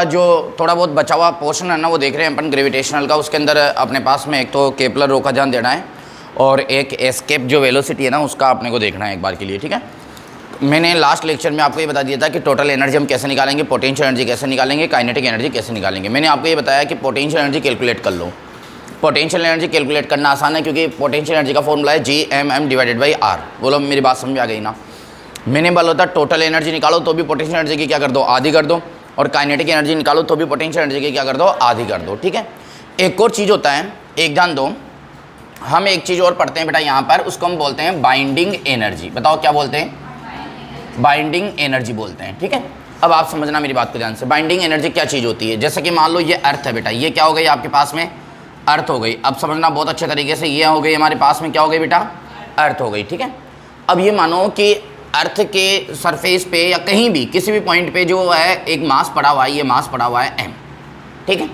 जो थोड़ा बहुत बचा हुआ पोर्शन है ना वो देख रहे हैं अपन ग्रेविटेशनल का। उसके अंदर अपने पास में एक तो केपलर रो का ध्यान देना है और एक एस्केप जो वेलोसिटी है ना उसका अपने को देखना है एक बार के लिए, ठीक है। मैंने लास्ट लेक्चर में आपको ये बता दिया था कि टोटल एनर्जी हम कैसे निकालेंगे, पोटेंशियल एनर्जी कैसे निकालेंगे, काइनेटिक एनर्जी कैसे निकालेंगे। मैंने आपको ये बताया कि पोटेंशियल एनर्जी कैलकुलेट कर लो। पोटेंशियल एनर्जी कैलकुलेट करना आसान है क्योंकि पोटेंशियल एनर्जी का फॉर्मूला है Gmm डिवाइडेड बाई R। बोलो मेरी बात समझ में आ गई ना। मैंने बोला था टोटल एनर्जी निकालो तो भी पोटेंशियल एनर्जी की क्या कर दो, आधी कर दो, और काइनेटिक एनर्जी निकालो तो भी पोटेंशियल एनर्जी की क्या कर दो, आधी कर दो, ठीक है। एक और चीज़ होता है, एक ध्यान दो, हम एक चीज़ और पढ़ते हैं बेटा यहाँ पर, उसको हम बोलते हैं बाइंडिंग एनर्जी। बताओ क्या बोलते हैं, बाइंडिंग एनर्जी बोलते हैं, ठीक है। अब आप समझना मेरी बात को ध्यान से, बाइंडिंग एनर्जी क्या चीज़ होती है। जैसे कि मान लो ये अर्थ है बेटा, ये क्या हो गई आपके पास में, अर्थ हो गई। अब समझना बहुत अच्छे तरीके से, ये हो गई हमारे पास में क्या हो गई बेटा, अर्थ हो गई, ठीक है। अब ये मानो कि अर्थ के सरफेस पे या कहीं भी किसी भी पॉइंट पे जो है एक मास पड़ा हुआ है, ये मास पड़ा हुआ है m, ठीक है।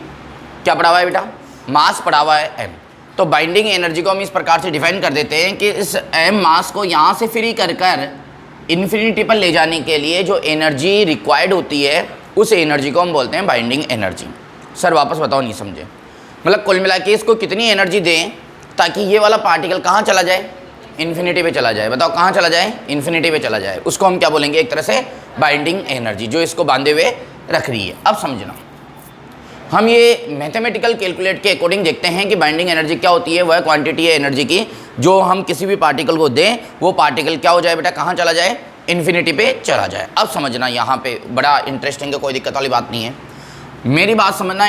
क्या पड़ा हुआ है बेटा, मास पड़ा हुआ है m। तो बाइंडिंग एनर्जी को हम इस प्रकार से डिफाइन कर देते हैं कि इस m मास को यहाँ से फ्री कर कर इन्फिनिटी पर ले जाने के लिए जो एनर्जी रिक्वायर्ड होती है उस एनर्जी को हम बोलते हैं बाइंडिंग एनर्जी। सर वापस बताओ, नहीं समझे। मतलब कुल मिला के इसको कितनी एनर्जी दें ताकि ये वाला पार्टिकल कहाँ चला जाए, इन्फिनिटी पे चला जाए। बताओ कहाँ चला जाए, इन्फिनिटी पे चला जाए। उसको हम क्या बोलेंगे, एक तरह से बाइंडिंग एनर्जी, जो इसको बांधे हुए रख रही है। अब समझना, हम ये मैथमेटिकल कैलकुलेट के अकॉर्डिंग देखते हैं कि बाइंडिंग एनर्जी क्या होती है। वह क्वांटिटी है एनर्जी की जो हम किसी भी पार्टिकल को दें, वो पार्टिकल क्या हो जाए बेटा, कहाँ चला जाए, इन्फिनिटी पे चला जाए। अब समझना, यहाँ पे बड़ा इंटरेस्टिंग है, कोई दिक्कत वाली बात नहीं है, मेरी बात समझना।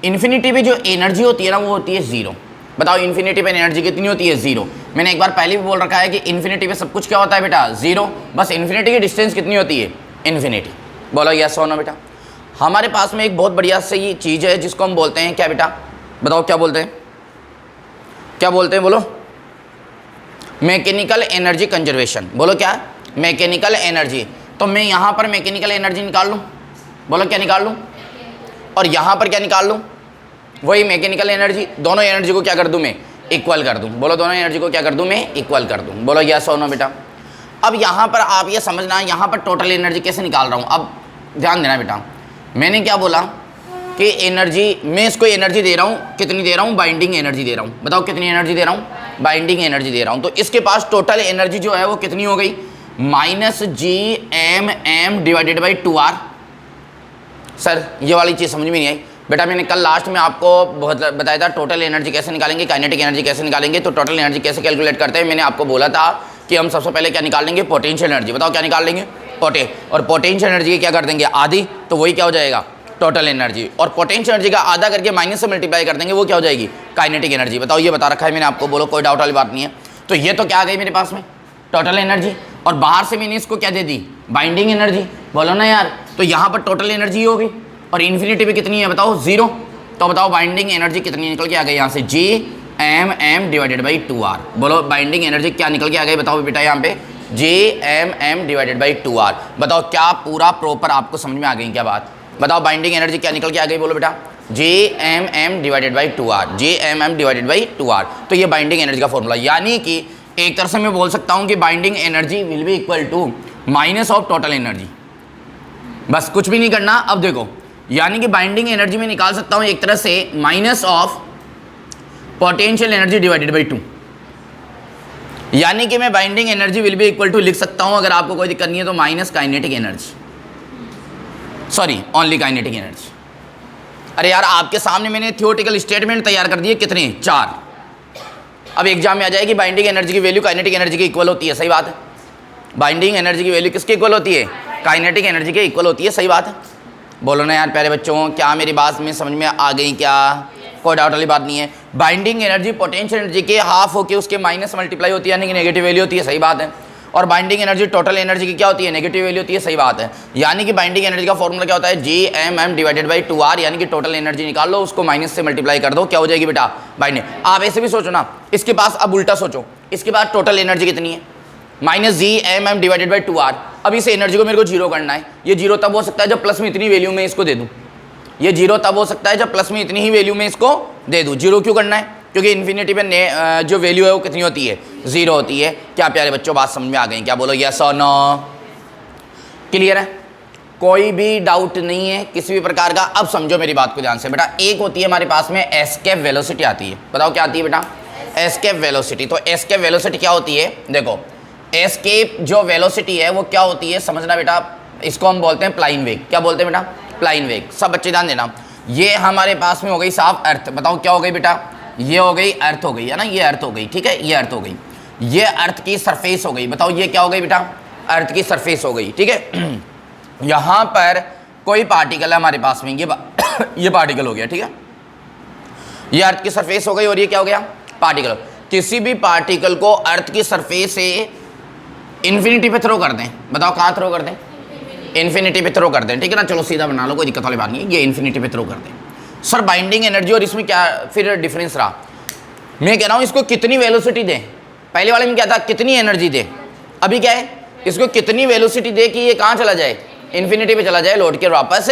इन्फिनिटी पे जो एनर्जी होती है ना वो होती है ज़ीरो। बताओ इन्फिनिटी पे एनर्जी कितनी होती है, ज़ीरो। मैंने एक बार पहले भी बोल रखा है कि इन्फिनिटी पे सब कुछ क्या होता है बेटा, ज़ीरो। बस इन्फिनिटी की डिस्टेंस कितनी होती है, इन्फिनिटी। बोलो यस और नो बेटा। हमारे पास में एक बहुत बढ़िया सी चीज़ है जिसको हम बोलते हैं क्या बेटा, बताओ क्या बोलते हैं, क्या बोलते हैं, बोलो मैकेनिकल एनर्जी कंजर्वेशन। बोलो क्या, मैकेनिकल एनर्जी। तो मैं यहाँ पर मैकेनिकल एनर्जी निकाल लूँ, बोलो क्या निकाल लूँ, और यहाँ पर क्या निकाल लूँ, वही मैकेनिकल एनर्जी। दोनों एनर्जी को क्या कर दूँ मैं, इक्वल कर दूँ। बोलो दोनों एनर्जी को क्या कर दूँ मैं, इक्वल कर दूँ। बोलो यस और नो बेटा। अब यहाँ पर आप ये समझना, यहाँ पर टोटल एनर्जी कैसे निकाल रहा हूँ। अब ध्यान देना बेटा, मैंने क्या बोला कि एनर्जी, मैं इसको एनर्जी दे रहा हूँ, कितनी दे रहा हूँ, बाइंडिंग एनर्जी दे रहा हूँ। बताओ कितनी एनर्जी दे रहा हूँ, बाइंडिंग एनर्जी दे रहा हूँ। तो इसके पास टोटल एनर्जी जो है वो कितनी हो गई, -Gmm divided by 2R। Sir ये वाली चीज़ समझ में नहीं आई बेटा। मैंने कल लास्ट में आपको बहुत बताया था टोटल एनर्जी कैसे निकालेंगे, काइनेटिक एनर्जी कैसे निकालेंगे। तो टोटल एनर्जी कैसे कैलकुलेट करते हैं, मैंने आपको बोला था कि हम सबसे पहले क्या निकाल लेंगे, पोटेंशियल एनर्जी। बताओ क्या निकाल लेंगे, और पोटेंशियल एनर्जी क्या कर देंगे, आधी, तो वही क्या हो जाएगा, टोटल एनर्जी। और पोटेंशियल एनर्जी का आधा करके माइनस से मल्टीप्लाई कर देंगे, वो क्या हो जाएगी, काइनेटिक एनर्जी। बताओ ये बता रखा है मैंने आपको, बोलो कोई डाउट वाली बात नहीं है। तो ये तो क्या आ गई मेरे पास में, टोटल एनर्जी, और बाहर से मैंने इसको क्या दे दी, बाइंडिंग एनर्जी। बोलो ना यार, तो यहाँ पर टोटल एनर्जी होगी और इन्फिनिटी पे कितनी है बताओ, 0। तो बताओ बाइंडिंग एनर्जी कितनी निकल के आ गई यहाँ से, Gmm डिवाइडेड बाई 2R। बोलो बाइंडिंग एनर्जी क्या निकल के आ गई, बताओ बेटा यहाँ पे, Gmm डिवाइडेड बाई 2R। बताओ क्या पूरा प्रॉपर आपको समझ में आ गई क्या बात, बताओ बाइंडिंग एनर्जी क्या निकल के आ गई, बोलो बेटा, Gmm divided by 2R, Gmm divided by 2R। तो ये बाइंडिंग एनर्जी का फॉर्मूला, यानी कि एक तरह से मैं बोल सकता हूँ कि binding energy will be equal to minus of total energy. बस कुछ भी नहीं करना। अब देखो, यानी कि बाइंडिंग एनर्जी में निकाल सकता हूं एक तरह से minus of potential energy divided by 2। यानी कि मैं binding energy will be equal to लिख सकता हूं, अगर आपको कोई दिक्कत नहीं है तो, minus kinetic energy, sorry only kinetic energy. अरे यार आपके सामने मैंने थियोरेटिकल स्टेटमेंट तैयार कर दिए, कितने, 4। अब एग्जाम में आ जाएगी बाइंडिंग एनर्जी की वैल्यू काइनेटिक एनर्जी के इक्वल होती है, सही बात है। बाइंडिंग एनर्जी की वैल्यू किसके इक्वल होती है, काइनेटिक एनर्जी के इक्वल होती है, सही बात है। बोलो ना यार प्यारे बच्चों, क्या मेरी बात में समझ में आ गई क्या, कोई डाउट वाली बात नहीं है। बाइंडिंग एनर्जी पोटेंशियल एनर्जी के हाफ होकर उसके माइनस मल्टीप्लाई होती है, यानी कि नेगेटिव वैल्यू होती है, सही बात है। और बाइंडिंग एनर्जी टोटल एनर्जी की क्या होती है, नेगेटिव वैल्यू होती है, सही बात है। यानी कि बाइंडिंग एनर्जी का फॉर्मूला क्या होता है, Gmm डिवाइडेड बाई 2R। यानी कि टोटल एनर्जी निकाल लो, उसको माइनस से मल्टीप्लाई कर दो, क्या हो जाएगी बेटा, बाइंडिंग। आप ऐसे भी सोचो ना, इसके पास अब उल्टा सोचो, इसके पास टोटल एनर्जी कितनी है, -Gmm डिवाइडेड बाई 2R। अब इस एनर्जी को मेरे को जीरो करना है। ये जीरो तब हो सकता है जब प्लस में इतनी वैल्यू में इसको दे दूँ, ये जीरो तब हो सकता है जब प्लस में इतनी ही वैल्यू में इसको दे दूँ। जीरो क्यों करना है, क्योंकि इन्फिनिटी पे जो वैल्यू है वो कितनी होती है, 0 होती है। क्या प्यारे बच्चों बात समझ में आ गई क्या, बोलो यस और नो, क्लियर है। कोई भी डाउट नहीं है किसी भी प्रकार का। अब समझो मेरी बात को ध्यान से बेटा, एक होती है हमारे पास में एस्केप वेलोसिटी आती है, बताओ क्या आती है बेटा, एस्केप वेलोसिटी। तो एस्केप वेलोसिटी क्या होती है, देखो एस्केप जो वेलोसिटी है वो क्या होती है समझना बेटा, इसको हम बोलते हैं प्लाइन वेग। क्या बोलते हैं बेटा, प्लाइन वेग। सब बच्चे ध्यान देना, ये हमारे पास में हो गई साफ अर्थ, बताओ क्या हो गई बेटा, ये हो गई अर्थ हो गई है ना, ये अर्थ हो गई, ठीक है, ये अर्थ हो गई, ये अर्थ की सरफेस हो गई, बताओ ये क्या हो गई बेटा, अर्थ की सरफेस हो गई, ठीक है। यहाँ पर कोई पार्टिकल है हमारे पास में, ये पार्टिकल हो गया, ठीक है, ये अर्थ की सरफेस हो गई और ये क्या हो गया, पार्टिकल। किसी भी पार्टिकल को अर्थ की सरफेस से इन्फिनिटी पे थ्रो कर दें, बताओ कहाँ थ्रो कर दें, इन्फिनिटी पे थ्रो कर दें, ठीक है ना, चलो सीधा बना लो, कोई दिक्कत वाली बात नहीं है, ये इन्फिनिटी पे थ्रो कर दें। सर बाइंडिंग एनर्जी और इसमें क्या फिर डिफरेंस रहा, मैं कह रहा हूँ इसको कितनी वेलोसिटी दें, पहले वाले में क्या था कितनी एनर्जी दे, अभी क्या है इसको कितनी वेलोसिटी दे कि ये कहाँ चला जाए, इन्फिनिटी पे चला जाए, लौट के वापस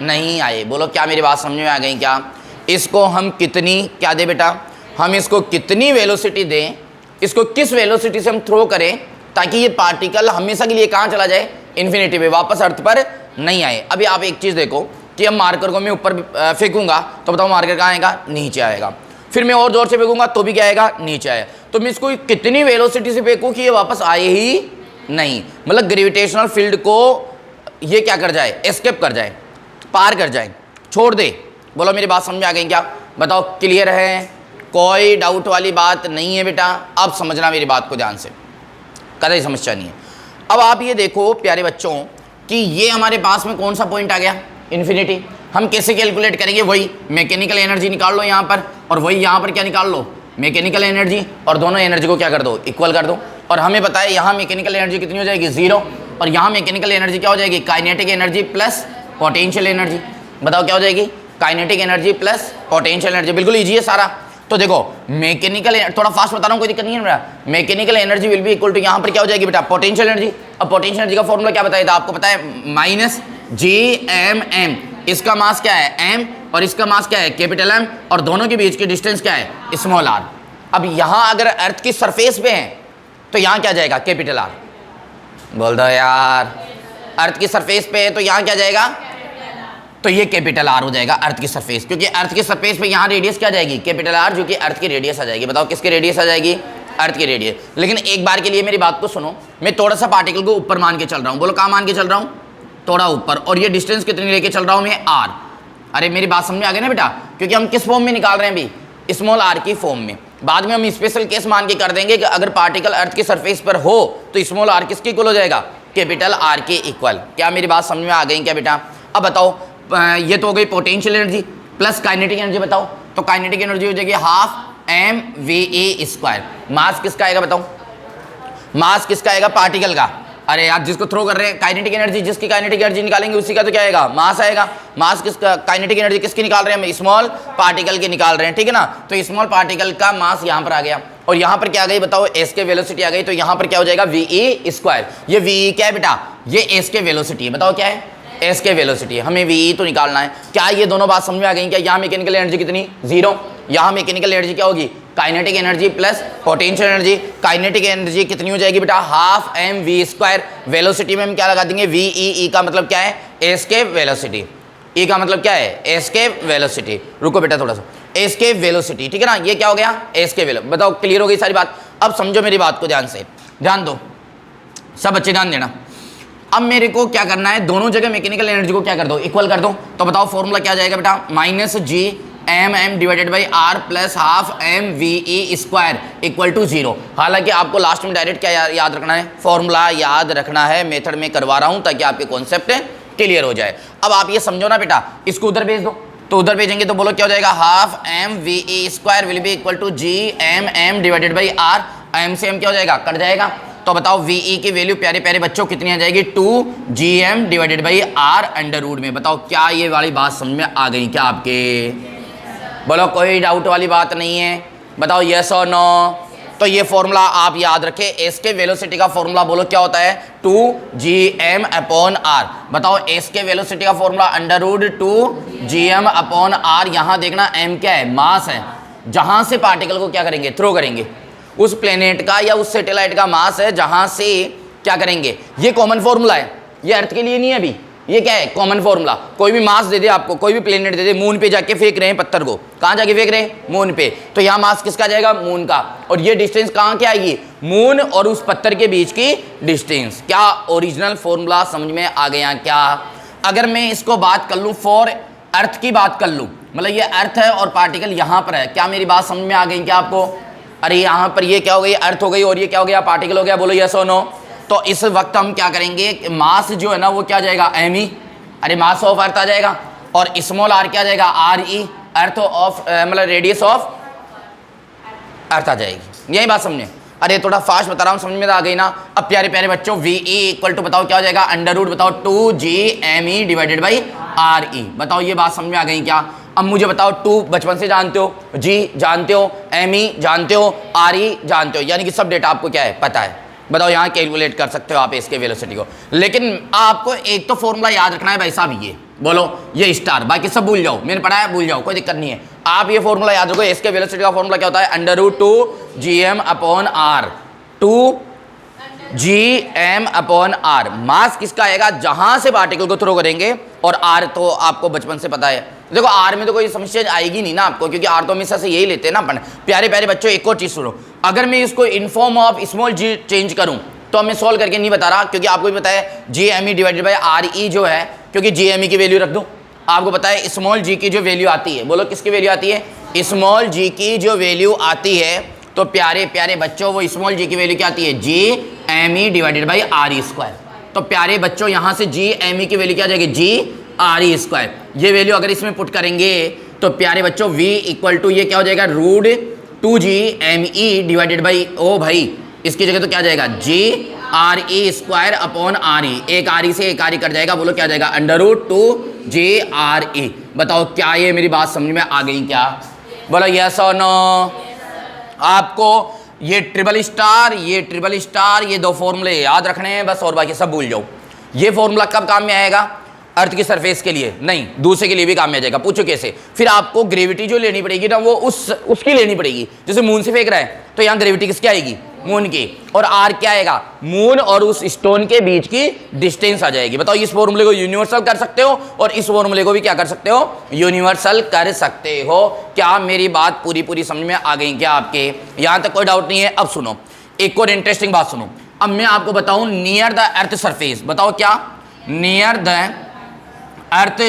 नहीं आए। बोलो क्या मेरी बात समझ में आ गई क्या, इसको हम कितनी क्या दे बेटा, हम इसको कितनी वेलोसिटी दें, इसको किस वेलोसिटी से हम थ्रो करें ताकि ये पार्टिकल हमेशा के लिए कहाँ चला जाए, इन्फिनिटी पे, वापस अर्थ पर नहीं आए। अभी आप एक चीज़ देखो कि अब मार्कर को मैं ऊपर फेंकूंगा तो बताओ मार्कर कहाँ आएगा, नीचे आएगा, फिर मैं और जोर से फेंकूंगा तो भी क्या आएगा, नीचे आएगा। तो मैं इसको कितनी वेलोसिटी से फेंकूँ कि ये वापस आए ही नहीं, मतलब ग्रेविटेशनल फील्ड को ये क्या कर जाए, एस्केप कर जाए, पार कर जाए, छोड़ दे। बोलो मेरी बात समझ में आ गई क्या, बताओ क्लियर है, कोई डाउट वाली बात नहीं है बेटा। अब समझना मेरी बात को ध्यान से, कतई समस्या नहीं है। अब आप ये देखो प्यारे बच्चों कि ये हमारे पास में कौन सा पॉइंट आ गया, इन्फिनिटी। हम कैसे कैलकुलेट करेंगे, वही मैकेनिकल एनर्जी निकाल लो यहाँ पर, और वही यहाँ पर क्या निकाल लो, मैकेनिकल एनर्जी, और दोनों एनर्जी को क्या कर दो, इक्वल कर दो। और हमें पता है यहाँ मैकेनिकल एनर्जी कितनी हो जाएगी, 0, और यहाँ मैकेनिकल एनर्जी क्या हो जाएगी, kinetic energy plus potential energy. बताओ क्या हो जाएगी, kinetic energy plus potential energy. बिल्कुल ईजी है सारा। तो देखो मैकेनिकल, थोड़ा फास्ट बता रहा हूँ कोई दिक्कत नहीं है मेरा, mechanical energy will be equal to यहाँ पर क्या हो जाएगी बेटा, पोटेंशियल एनर्जी। अब पोटेंशियल एनर्जी का फॉर्मूला क्या बताया था आपको, पता है, माइनस GMM। इसका मास क्या है m, और इसका मास क्या है कैपिटल M, और दोनों के बीच की डिस्टेंस क्या है, स्मॉल r। अब यहाँ अगर अर्थ की सरफेस पे है तो यहाँ क्या जाएगा, कैपिटल R। बोल दो यार, अर्थ की सरफेस पे है तो यहाँ क्या जाएगा, तो ये कैपिटल R हो जाएगा अर्थ की सरफेस, क्योंकि अर्थ की सरफेस पे यहाँ रेडियस क्या जाएगी, कैपिटल R, जो कि अर्थ की रेडियस आ जाएगी। बताओ किसकी रेडियस आ जाएगी, अर्थ की रेडियस। लेकिन एक बार के लिए मेरी बात को सुनो, मैं थोड़ा सा पार्टिकल को ऊपर मान के चल रहा हूँ, बोलो कहाँ मान के चल रहा हूँ, थोड़ा ऊपर, और ये डिस्टेंस कितनी लेके चल रहा हूँ मैं, R। अरे मेरी बात समझ में आ गई ना बेटा, क्योंकि हम किस फॉर्म में निकाल रहे हैं अभी, स्मॉल r की फॉर्म में। बाद में हम स्पेशल केस मान के कर देंगे कि अगर पार्टिकल अर्थ की सरफेस पर हो तो स्मॉल r किसके इक्वल हो जाएगा, कैपिटल R के इक्वल। क्या मेरी बात समझ में आ गई क्या बेटा। अब बताओ ये तो हो गई potential energy plus kinetic energy, बताओ तो काइनेटिक एनर्जी हो जाएगी हाफ mva²। मास किसका आएगा बताओ, मास किसका आएगा, पार्टिकल का। अरे यार जिसको थ्रो कर रहे हैं, काइनेटिक एनर्जी, जिसकी काइनेटिक एनर्जी निकालेंगे उसी का तो क्या आएगा, मास आएगा। मास किसका, काइनेटिक एनर्जी किसकी निकाल रहे हैं हम, स्मॉल पार्टिकल की निकाल रहे हैं, ठीक है ना। तो स्मॉल पार्टिकल का मास यहाँ पर आ गया, और यहाँ पर क्या आ गई बताओ, एस के वेलोसिटी आ गई, तो यहाँ पर क्या हो जाएगा, ve²। ये ve क्या है बेटा, ये एस के वेलोसिटी है, बताओ क्या है, एस के वेलोसिटी है। हमें ve तो निकालना है। क्या ये दोनों बात समझ में आ गई क्या, यहाँ मैकेनिकल एनर्जी कितनी, 0, यहाँ मैकेनिकल एनर्जी क्या होगी, kinetic energy plus potential energy. Kinetic energy कितनी हो जाएगी बेटा, हाफ mv²। वेलोसिटी में हम क्या लगा देंगे, ve का मतलब क्या है, एस के वेलोसिटी, e का मतलब क्या है, एस के वेलोसिटी। रुको बेटा थोड़ा सा, एस के वेलोसिटी, ठीक है ना, ये क्या हो गया, एस के वेलो। बताओ क्लियर हो गई सारी बात। अब समझो मेरी बात को ध्यान से, ध्यान दो सब बच्चे, ध्यान देना। अब मेरे को क्या करना है, दोनों जगह मैकेनिकल एनर्जी को क्या कर दो, इक्वल कर दो। तो बताओ फॉर्मूला क्या जाएगा बेटा, minus GMM divided by R plus half mve² equal to 0। हालांकि आपको लास्ट में डायरेक्ट क्या याद रखना है, फॉर्मूला याद रखना है, मेथड में करवा रहा हूं ताकि आपके कॉन्सेप्ट क्लियर हो जाए। अब आप ये समझो ना बेटा, इसको उधर भेज दो, तो उधर भेजेंगे तो बोलो क्या हो जाएगा, half mve² will be equal to GMM divided by R। m से m क्या हो जाएगा, कट जाएगा। तो बताओ ve की वैल्यू प्यारे प्यारे बच्चों कितनी आ जाएगी, 2gm divided by R under root में। बताओ क्या ये वाली बात समझ में आ गई क्या आपके, बोलो कोई डाउट वाली बात नहीं है, बताओ यस और नो। तो ये फॉर्मूला आप याद रखें, एस के वेलोसिटी का फॉर्मूला बोलो क्या होता है, 2gm/r। बताओ एस के वेलोसिटी का फॉर्मूला अंडर रूट 2gm/r। यहाँ देखना m क्या है, मास है, जहाँ से पार्टिकल को क्या करेंगे, थ्रो करेंगे, उस प्लेनेट का या उस सैटेलाइट का मास है जहाँ से क्या करेंगे। ये कॉमन फॉर्मूला है, ये अर्थ के लिए नहीं है अभी, ये क्या है, कॉमन फॉर्मूला। कोई भी मास दे दे आपको, कोई भी प्लेनेट दे दे, मून पे जाके फेंक रहे हैं पत्थर को, कहाँ जाके फेंक रहे हैं, मून पे, तो यहाँ मास किसका जाएगा, मून का। और ये डिस्टेंस कहाँ क्या आएगी, मून और उस पत्थर के बीच की डिस्टेंस। क्या ओरिजिनल फॉर्मूला समझ में आ गया क्या। अगर मैं इसको बात कर लूँ फॉर अर्थ की बात कर लूँ, मतलब ये अर्थ है और पार्टिकल यहाँ पर है, क्या मेरी बात समझ में आ गई क्या आपको। अरे यहाँ पर ये क्या हो गई, अर्थ हो गई, और ये क्या हो गया, पार्टिकल हो गया। बोलो यस और नो। तो इस वक्त हम क्या करेंगे, मास जो है ना वो क्या जाएगा, एम ई, अरे मास ऑफ अर्थ आ जाएगा, और स्मॉल आर क्या जाएगा, आर ई, अर्थ ऑफ मतलब रेडियस ऑफ अर्थ आ जाएगी। यही बात समझे। अरे थोड़ा फास्ट बता रहा हूँ, समझ में आ गई ना। अब प्यारे प्यारे बच्चों, वी ई इक्वल टू बताओ क्या हो जाएगा, अंडर रूट बताओ 2gme divided by R E. बताओ ये बात समझ में आ गई क्या। अब मुझे बताओ 2 बचपन से जानते हो, जी जानते हो, एम ई जानते हो, आर ई जानते हो, यानी कि सब डेटा आपको क्या है, पता है। बताओ यहाँ कैलकुलेट कर सकते हो आप इसके वेलोसिटी को। लेकिन आपको एक तो फॉर्मूला याद रखना है भाई साहब, ये बोलो ये स्टार, बाकी सब भूल जाओ, मैंने पढ़ा है भूल जाओ, कोई दिक्कत नहीं है। आप ये फॉर्मूला याद रखो, इसके वेलोसिटी का फॉर्मूला क्या होता है, under root 2gm upon R, 2gm upon R. Mass किसका आएगा, जहां से पार्टिकल को थ्रो करेंगे, और आर तो आपको बचपन से पता है। देखो आर में तो कोई समस्या आएगी नहीं ना आपको, क्योंकि आर तो हमेशा से यही लेते हैं ना अपन। प्यारे प्यारे बच्चों एक और चीज सुनो, अगर मैं इसको in form of small G change करूं तो मैं सॉल्व करके नहीं बता रहा, क्योंकि आपको भी पता है GME डिवाइडेड बाई RE जो है, क्योंकि GME की वैल्यू रख दूं, आपको पता है स्मॉल g की जो वैल्यू आती है, बोलो किसकी वैल्यू आती है, स्मॉल g की जो वैल्यू आती है, तो प्यारे प्यारे बच्चों वो स्मॉल g की वैल्यू क्या आती है, GME divided by RE square. तो प्यारे बच्चों यहाँ से GME की वैल्यू क्या आ जाएगी, GRE स्क्वायर। ये वैल्यू अगर इसमें पुट करेंगे तो प्यारे बच्चों v इक्वल टू ये क्या हो जाएगा, रूट 2gme डिवाइडेड बाई, ओ भाई इसकी जगह तो क्या जाएगा, GRE स्क्वायर अपॉन RE, एक RE से एक RE कट जाएगा, बोलो क्या जाएगा, अंडर रूट 2GRE। बताओ क्या ये मेरी बात समझ में आ गई क्या, बोलो यस और नो। आपको ये ट्रिपल स्टार ये 2 फॉर्मूले याद रखने हैं बस, और बाकी सब भूल जाओ। ये फॉर्मूला कब काम में आएगा, अर्थ की सरफेस के लिए नहीं, दूसरे के लिए भी काम में आ जाएगा। पूछो कैसे, फिर आपको ग्रेविटी जो लेनी पड़ेगी ना वो उसकी लेनी पड़ेगी। जैसे मून से फेंक रहा है तो यहाँ ग्रेविटी किसकी आएगी, मून की, और आर क्या आएगा, मून और उस स्टोन के बीच की डिस्टेंस आ जाएगी। बताओ इस फॉर्मूले को यूनिवर्सल कर सकते हो, और इस फॉर्मूले को भी क्या कर सकते हो, यूनिवर्सल कर सकते हो। क्या मेरी बात पूरी समझ में आ गई क्या आपके, यहाँ तक कोई डाउट नहीं है। अब सुनो एक और इंटरेस्टिंग बात सुनो, अब मैं आपको बताऊं नियर द अर्थ सरफेस। बताओ क्या, near the earth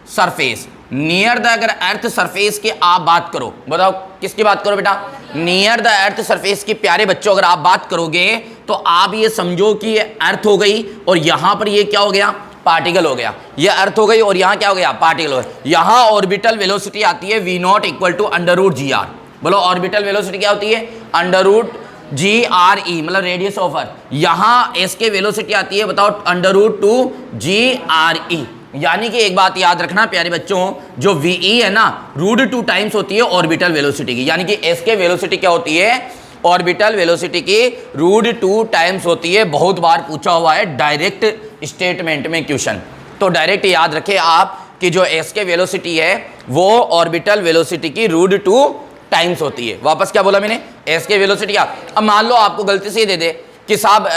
surface, near the अगर अर्थ सरफेस की आप बात करो, बताओ किसकी बात करो बेटा, नियर द अर्थ सरफेस की। प्यारे बच्चों अगर आप बात करोगे तो आप ये समझो कि ये अर्थ हो गई, और यहाँ पर ये क्या हो गया, पार्टिकल हो गया। ये अर्थ हो गई और यहाँ क्या हो गया, पार्टिकल हो गया। यहाँ ऑर्बिटल वेलोसिटी आती है v0 equal to under root GR। बोलो ऑर्बिटल वेलोसिटी क्या होती है, अंडर रूट GRE, मतलब रेडियस ऑफ अर्थ। यहाँ एस के वेलोसिटी आती है, बताओ अंडर रूट 2GRE। यानी कि एक बात याद रखना प्यारे बच्चों, जो VE है ना रूट 2 टाइम्स होती है ऑर्बिटल वेलोसिटी की, यानी कि एस के वेलोसिटी क्या होती है, ऑर्बिटल वेलोसिटी की रूट 2 टाइम्स होती है। बहुत बार पूछा हुआ है डायरेक्ट स्टेटमेंट में क्वेश्चन, तो डायरेक्ट याद रखें आप कि जो एस के वेलोसिटी है वो ऑर्बिटल वेलोसिटी की रूट 2 टाइम्स होती है। वापस क्या बोला मैंने, एस के वेलोसिटी क्या। अब मान लो आपको गलती से दे दे कि साहब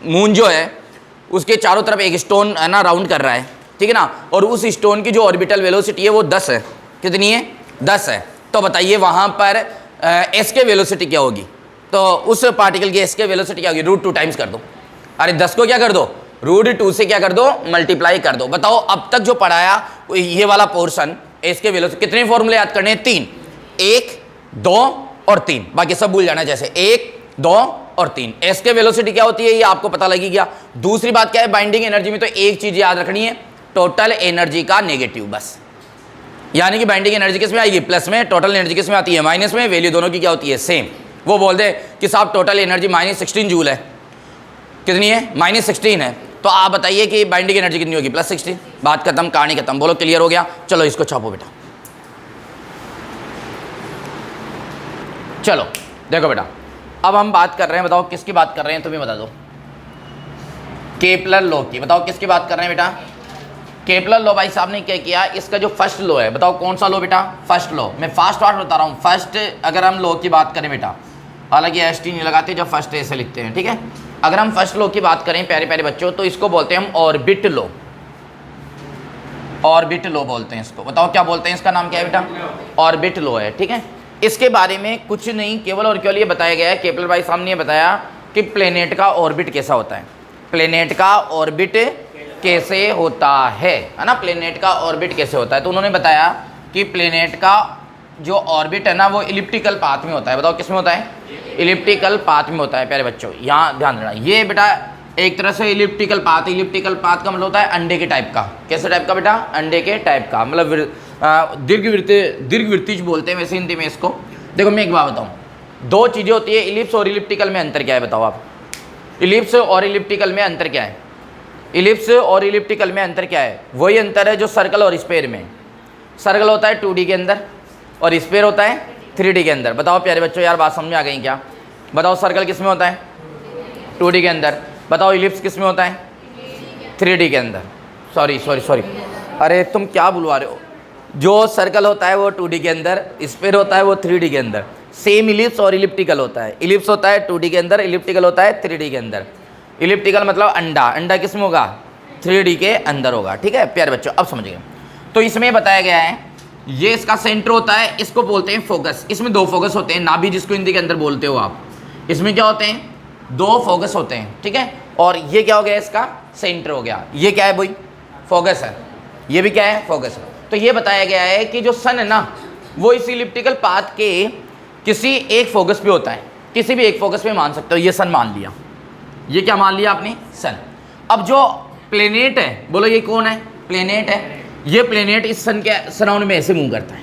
मून जो है उसके चारों तरफ एक स्टोन है ना राउंड कर रहा है, ठीक है ना, और उस स्टोन की जो ऑर्बिटल वेलोसिटी है वो 10 है। कितनी है, 10 है। तो बताइए वहाँ पर एस के वेलोसिटी क्या होगी, तो उस पार्टिकल की एस के वेलोसिटी क्या होगी, रूट 2 टाइम्स कर दो। अरे 10 को क्या कर दो, रूट 2 से क्या कर दो, मल्टीप्लाई कर दो। बताओ अब तक जो पढ़ाया ये वाला पोर्शन, एस के वेलोसिटी, कितने फॉर्मूले याद करने हैं, 3, 1, 2 और 3, बाकी सब भूल जाना, जैसे 1, 2 और 3। एस के वेलोसिटी क्या होती है ये आपको पता लगी गया। दूसरी बात क्या है, बाइंडिंग एनर्जी में तो एक चीज याद रखनी है, टोटल एनर्जी का नेगेटिव बस, यानी कि बाइंडिंग एनर्जी किस में आएगी, प्लस में, टोटल एनर्जी किस में आती है, माइनस में। वैल्यू दोनों की क्या होती है, सेम। वो बोल दे कि साहब टोटल एनर्जी -16 जूल है, कितनी है, -16 है, तो आप बताइए कि बाइंडिंग एनर्जी कितनी होगी, +16। बात खत्म, कहानी खत्म। बोलो क्लियर हो गया। चलो इसको छापो बेटा। चलो देखो बेटा, अब हम बात कर रहे हैं, बताओ किसकी बात कर रहे हैं, तुम्हें बता दो, केपलर लॉ की। बताओ किसकी बात कर रहे हैं बेटा, केपलर लॉ। भाई साहब ने क्या किया, इसका जो फर्स्ट लॉ है, बताओ कौन सा लॉ बेटा, फर्स्ट लॉ। मैं फास्ट बता रहा हूँ, फर्स्ट अगर हम लॉ की बात करें बेटा, हालांकि ST नहीं लगाते जब फर्स्ट ऐसे लिखते हैं, ठीक है। अगर हम फर्स्ट लॉ की बात करें प्यारे प्यारे बच्चों, तो इसको बोलते हैं हम ऑर्बिट लॉ। ऑर्बिट लो बोलते हैं इसको। बताओ क्या बोलते हैं, इसका नाम क्या है बेटा? ऑर्बिट लो है, ठीक है। इसके बारे में कुछ नहीं, केवल और केवल ये बताया गया है, केपलर भाई साहब ने ये बताया कि प्लेनेट का ऑर्बिट कैसा होता है, प्लेनेट का ऑर्बिट कैसे होता है ना, प्लेनेट का ऑर्बिट कैसे होता है। तो उन्होंने बताया कि प्लेनेट का जो ऑर्बिट है ना वो इलिप्टिकल पाथ में होता है। बताओ किस में होता है? इलिप्टिकल पाथ में होता है प्यारे बच्चों, यहाँ ध्यान देना। ये बेटा एक तरह से इलिप्टिकल पाथ, इलिप्टिकल पाथ का मतलब होता है अंडे के टाइप का। कैसे टाइप का बेटा? अंडे के टाइप का, मतलब दीर्घवृत्तिज बोलते हैं वैसे हिंदी में इसको। देखो मैं एक बात बताऊँ, दो चीज़ें होती है, इलिप्स और इलिप्टिकल में अंतर क्या है बताओ आप? इलिप्स और इलिप्टिकल में अंतर क्या है? इलिप्स और इलिप्टिकल में अंतर क्या है? वही अंतर है जो सर्कल और स्फीयर में। सर्कल होता है 2D के अंदर और स्फीयर होता है 3D के अंदर। बताओ प्यारे बच्चों, यार बात समझ में आ गई क्या? बताओ सर्कल किस में होता है? 2D के अंदर। बताओ इलिप्स किस में होता है? 3D के अंदर। सॉरी, अरे तुम क्या बुलवा रहे हो? जो सर्कल होता है वो 2D के अंदर, स्फीयर होता है वो 3D के अंदर। सेम इलिप्स और इलिप्टिकल होता है। इलिप्स होता है 2D के अंदर, इलिप्टिकल होता है 3D के अंदर। इलिप्टिकल मतलब अंडा, अंडा किस में होगा? 3D के अंदर होगा, ठीक है प्यारे बच्चों, अब समझिए। तो इसमें बताया गया है, ये इसका सेंटर होता है, इसको बोलते हैं फोकस। इसमें दो फोकस होते हैं, नाभि जिसको हिंदी के अंदर बोलते हो आप। इसमें क्या होते हैं? दो फोकस होते हैं, ठीक है। और ये क्या हो गया? इसका सेंटर हो गया। ये क्या है भाई? फोकस है। ये भी क्या है? फोकस है। तो ये बताया गया है कि जो सन है ना वो इस इलिप्टिकल पाथ के किसी एक फोकस पे होता है, किसी भी एक फोकस पे मान सकते हो। ये सन मान लिया, ये क्या मान लिया आपने? सन। अब जो प्लेनेट है, बोलो ये कौन है? प्लेनेट है। ये प्लेनेट इस सन के सराउंड में ऐसे मूव करता है,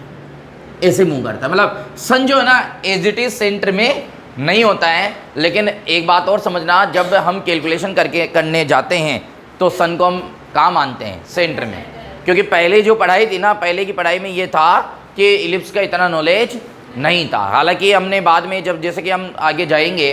ऐसे मूव करता है। मतलब सन जो है ना एज इट इज सेंटर में नहीं होता है। लेकिन एक बात और समझना, जब हम कैलकुलेशन करने जाते हैं तो सन को हम कहाँ मानते हैं? सेंटर में। क्योंकि पहले जो पढ़ाई थी ना, पहले की पढ़ाई में ये था कि इलिप्स का इतना नॉलेज नहीं था। हालांकि हमने बाद में, जब जैसे कि हम आगे जाएंगे,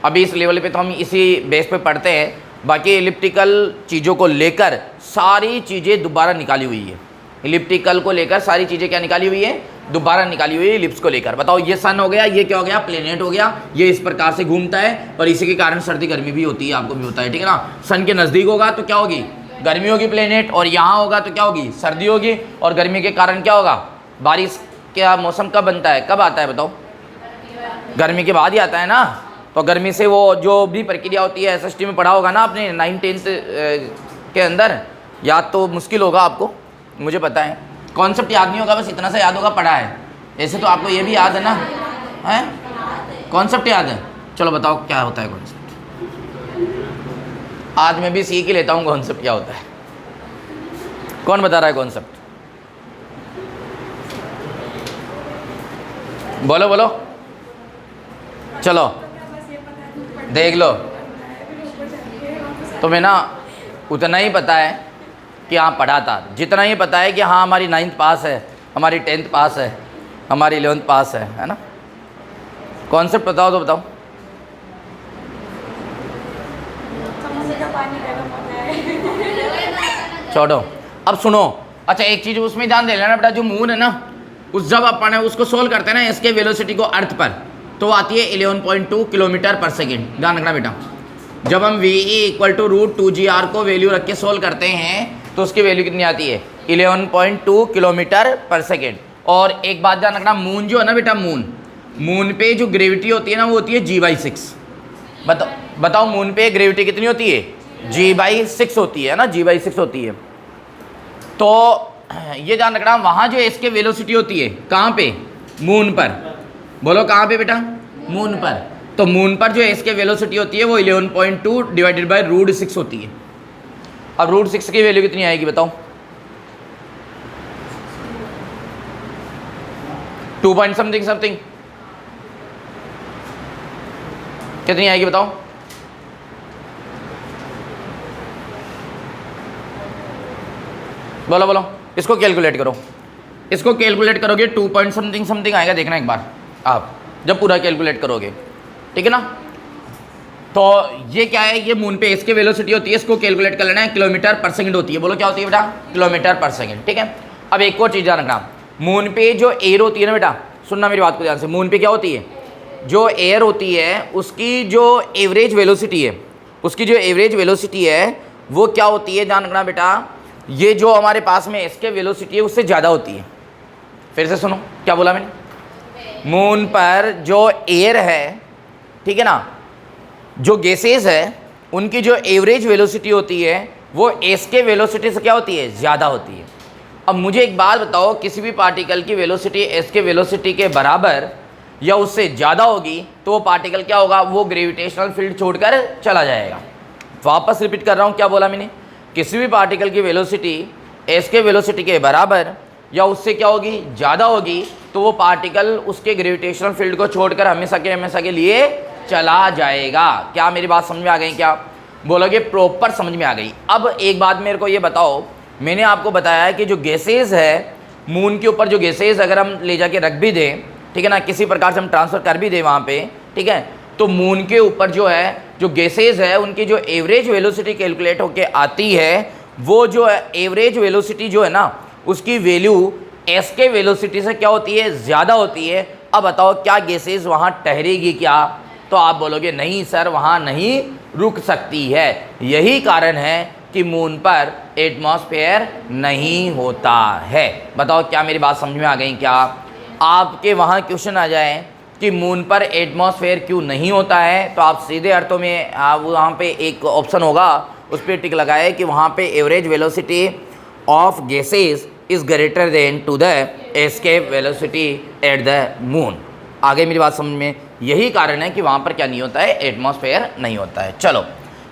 अभी इस लेवल पे तो हम इसी बेस पे पढ़ते हैं। बाकी इलिप्टिकल चीज़ों को लेकर सारी चीज़ें दोबारा निकाली हुई है। इलिप्टिकल को लेकर सारी चीज़ें क्या निकाली हुई है? दोबारा निकाली हुई है इलिप्स को लेकर। बताओ ये सन हो गया, ये क्या हो गया? प्लेनेट हो गया। ये इस प्रकार से घूमता है और इसी के कारण सर्दी गर्मी भी होती है, आपको भी होता है, ठीक है ना। सन के नज़दीक होगा तो क्या होगी? गर्मी होगी प्लेनेट, और यहाँ होगा तो क्या होगी? सर्दी होगी। और गर्मी के कारण क्या होगा? बारिश का मौसम कब बनता है? कब आता है बताओ? गर्मी के बाद ही आता है ना। तो गर्मी से वो जो भी प्रक्रिया होती है, SST में पढ़ा होगा ना आपने 9th-10th के अंदर। याद तो मुश्किल होगा आपको, मुझे पता है। कॉन्सेप्ट याद नहीं होगा, बस इतना सा याद होगा, पढ़ा है। ऐसे तो आपको ये भी याद है ना, है? कॉन्सेप्ट याद है? चलो बताओ क्या होता है कॉन्सेप्ट। आज मैं भी सीख ही लेता हूँ कॉन्सेप्ट क्या होता है। कौन बता रहा है कॉन्सेप्ट? बोलो बोलो, चलो देख लो। तुम्हें ना उतना ही पता है कि हाँ पढ़ा था, जितना ही पता है कि हाँ हमारी 9th पास है, हमारी 10th पास है, हमारी 11th पास है ना। कॉन्सेप्ट बताओ तो बताओ। छोड़ो, अब सुनो। अच्छा एक चीज़ उसमें ध्यान दे लेना बेटा, जो मून है ना, उस जब अपन उसको सोल्व करते हैं ना, इसके वेलोसिटी को अर्थ पर, तो आती है 11.2 किलोमीटर पर सेकेंड। ध्यान रखना बेटा, जब हम VE इक्वल टू √2GR को वैल्यू रख के सोल्व करते हैं तो उसकी वैल्यू कितनी आती है? 11.2 किलोमीटर पर सेकेंड। और एक बात ध्यान रखना, मून जो है ना बेटा, मून पे जो ग्रेविटी होती है ना वो होती है G/6। बताओ मून पे ग्रेविटी कितनी होती है? G/6 होती है ना, G/6 होती है। तो ये ध्यान रखना, वहाँ जो इसके वेलोसिटी होती है कहाँ पे? मून पर। बोलो कहाँ पे बेटा? मून पर। तो मून पर जो इसके वेलोसिटी होती है वो 11.2 डिवाइडेड बाय √6 होती है। अब √6 की वैल्यू कितनी आएगी बताओ? 2 पॉइंट समथिंग कितनी आएगी बताओ? बोलो बोलो, इसको कैलकुलेट करो। इसको कैलकुलेट करोगे 2 पॉइंट समथिंग आएगा, देखना एक बार आप जब पूरा कैलकुलेट करोगे, ठीक है ना। तो ये क्या है? ये मून पे इसके वेलोसिटी होती है, इसको कैलकुलेट कर लेना है, किलोमीटर पर सेकंड होती है। बोलो क्या होती है बेटा? किलोमीटर पर सेकंड, ठीक है। अब एक और चीज़ ध्यान रखना, मून पे जो एयर होती है ना बेटा, सुनना मेरी बात को ध्यान से, मून पे क्या होती है? जो एयर होती है उसकी जो एवरेज वेलोसिटी है, उसकी जो एवरेज वेलोसिटी है वो क्या होती है? ध्यान रखना बेटा, ये जो हमारे पास में इसके वेलोसिटी है उससे ज़्यादा होती है। फिर से सुनो क्या बोला मैंने, मून पर जो एयर है, ठीक है ना, जो गैसेज है उनकी जो एवरेज वेलोसिटी होती है वो एस के वेलोसिटी से क्या होती है, ज़्यादा होती है। अब मुझे एक बात बताओ, किसी भी पार्टिकल की वेलोसिटी एस के वेलोसिटी के बराबर या उससे ज़्यादा होगी तो वो पार्टिकल क्या होगा, वो ग्रेविटेशनल फील्ड छोड़कर चला जाएगा। वापस रिपीट कर रहा हूँ, क्या बोला मैंने, किसी भी पार्टिकल की वेलोसिटी एस के वेलोसिटी के बराबर या उससे क्या होगी, ज़्यादा होगी, तो वो पार्टिकल उसके ग्रेविटेशनल फील्ड को छोड़कर हमेशा के लिए चला जाएगा। क्या मेरी बात समझ में आ गई, क्या बोलोगे, प्रॉपर समझ में आ गई। अब एक बात मेरे को ये बताओ, मैंने आपको बताया है कि जो गैसेज है मून के ऊपर, जो गैसेज अगर हम ले जाके रख भी दें, ठीक है ना, किसी प्रकार से हम ट्रांसफ़र कर भी दें वहाँ पे, ठीक है, तो मून के ऊपर जो है जो गैसेज है उनकी जो एवरेज वेलोसिटी कैलकुलेट होके आती है, वो जो है एवरेज वेलोसिटी जो है ना उसकी वैल्यू एस के वेलोसिटी से क्या होती है, ज़्यादा होती है। अब बताओ क्या गैसेज वहाँ ठहरेगी क्या, तो आप बोलोगे नहीं सर वहाँ नहीं रुक सकती है। यही कारण है कि मून पर एटमॉस्फेयर नहीं होता है। बताओ क्या मेरी बात समझ में आ गई, क्या आपके वहाँ क्वेश्चन आ जाए कि मून पर एटमॉस्फेयर क्यों नहीं होता है, तो आप सीधे अर्थों में वहाँ पे एक ऑप्शन होगा उस पर टिक लगाए कि वहाँ पे average velocity of gases is greater than to the escape velocity at the moon. आगे मेरी बात समझ में, यही कारण है कि वहाँ पर क्या नहीं होता है, एटमॉस्फेयर नहीं होता है। चलो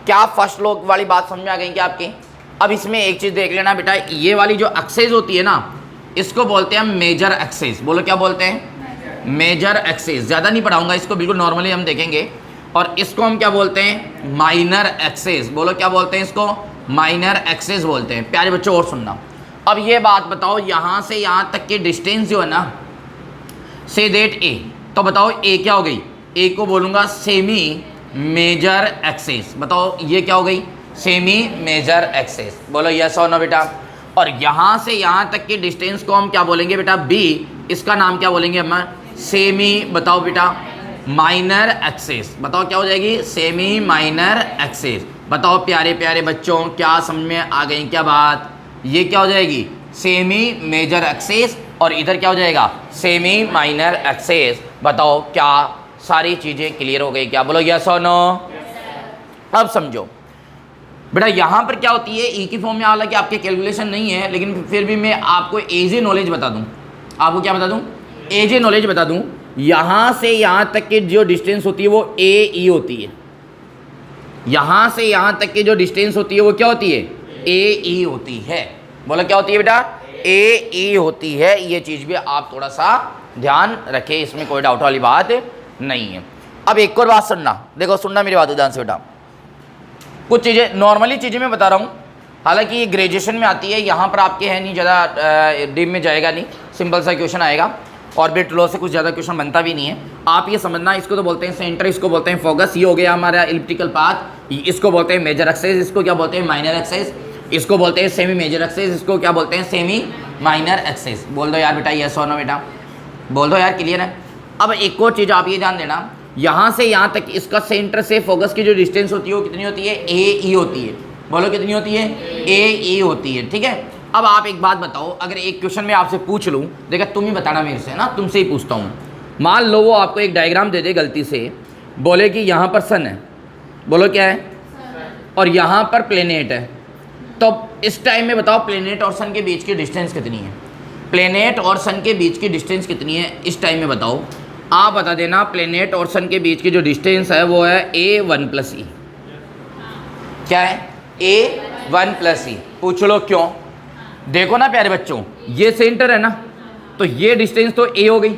क्या फर्स्ट लॉ वाली बात समझ में आ गई क्या आपकी। अब इसमें एक चीज़ देख लेना बेटा, ये वाली जो एक्सेस होती है ना इसको बोलते हैं मेजर एक्सेस। बोलो क्या बोलते हैं, मेजर एक्सेस। ज़्यादा नहीं पढ़ाऊंगा इसको, बिल्कुल नॉर्मली हम देखेंगे। और इसको हम क्या बोलते हैं, माइनर एक्सेस। बोलो क्या बोलते हैं इसको, माइनर एक्सेस बोलते हैं। प्यारे बच्चों और सुनना, अब ये बात बताओ, यहाँ से यहाँ तक की डिस्टेंस जो है ना, से देट ए, तो बताओ ए क्या हो गई, ए को बोलूँगा सेमी मेजर एक्सेस। बताओ ये क्या हो गई, सेमी मेजर एक्सेस। बोलो यस और नो बेटा। और यहाँ से यहाँ तक की डिस्टेंस को हम क्या बोलेंगे बेटा, बी, इसका नाम क्या बोलेंगे हम, सेमी, बताओ बेटा, माइनर एक्सेस। बताओ क्या हो जाएगी, सेमी माइनर एक्सेस। बताओ प्यारे प्यारे बच्चों क्या समझ में आ गई क्या बात, ये क्या हो जाएगी, सेमी मेजर एक्सेस, और इधर क्या हो जाएगा, सेमी माइनर एक्सेस। बताओ क्या सारी चीज़ें क्लियर हो गई क्या, बोलो यस और नो। अब समझो बेटा यहाँ पर क्या होती है, ई की फॉर्म में, हालांकि आपके कैलकुलेशन नहीं है लेकिन फिर भी मैं आपको एज नॉलेज बता दूँ। आपको क्या बता दूँ, एज नॉलेज बता दूँ। यहाँ से यहाँ तक की जो डिस्टेंस होती है वो ए ई होती है। यहाँ से यहाँ तक की जो डिस्टेंस होती है वो क्या होती है, ए ई होती है। बोलो क्या होती है बेटा, ए ई होती है। ये चीज़ भी आप थोड़ा सा ध्यान रखें, इसमें कोई डाउट वाली बात नहीं है। अब एक और बात सुनना, देखो सुनना मेरी बात ध्यान से बेटा। कुछ चीज़ें नॉर्मली चीज़ें मैं बता रहा हूँ, हालांकि ये ग्रेजुएशन में आती है, यहाँ पर आपके है नहीं, ज़्यादा डीप में जाएगा नहीं, सिंपल सा क्वेश्चन आएगा। ऑर्बिट लॉ से कुछ ज़्यादा क्वेश्चन बनता भी नहीं है। आप ये समझना, इसको तो बोलते हैं सेंटर, इसको बोलते हैं फोकस। ये हो गया हमारा इलिप्टिकल पाथ, इसको बोलते हैं मेजर एक्सेस, इसको क्या बोलते हैं, माइनर एक्सेस, इसको बोलते हैं सेमी मेजर एक्सेस, इसको क्या बोलते हैं, सेमी माइनर एक्सेस। बोल दो यार बेटा यस और नो बेटा, बोल दो यार, क्लियर है। अब एक और चीज़ आप ये ध्यान देना, यहाँ से यहाँ तक इसका सेंटर से फोकस की जो डिस्टेंस होती है वो कितनी होती है, ए ई होती है। बोलो कितनी होती है, ए ई होती है, ठीक है। अब आप एक बात बताओ, अगर एक क्वेश्चन मैं आपसे पूछ लूँ, देखा तुम ही बताना मेरे से ना, तुमसे ही पूछता हूँ। मान लो वो आपको एक डायग्राम दे दे गलती से, बोले कि यहाँ पर सन है, बोलो क्या है, और यहाँ पर प्लेनेट है, तो इस टाइम में बताओ प्लेनेट और सन के बीच की डिस्टेंस कितनी है, प्लेनेट और सन के बीच की डिस्टेंस कितनी है इस टाइम में बताओ। आप बता देना, प्लेनेट और सन के बीच की जो डिस्टेंस है वो है A1+E। क्या है, A1+E। पूछ लो क्यों, देखो ना प्यारे बच्चों, ये सेंटर है ना, तो ये डिस्टेंस तो A हो गई,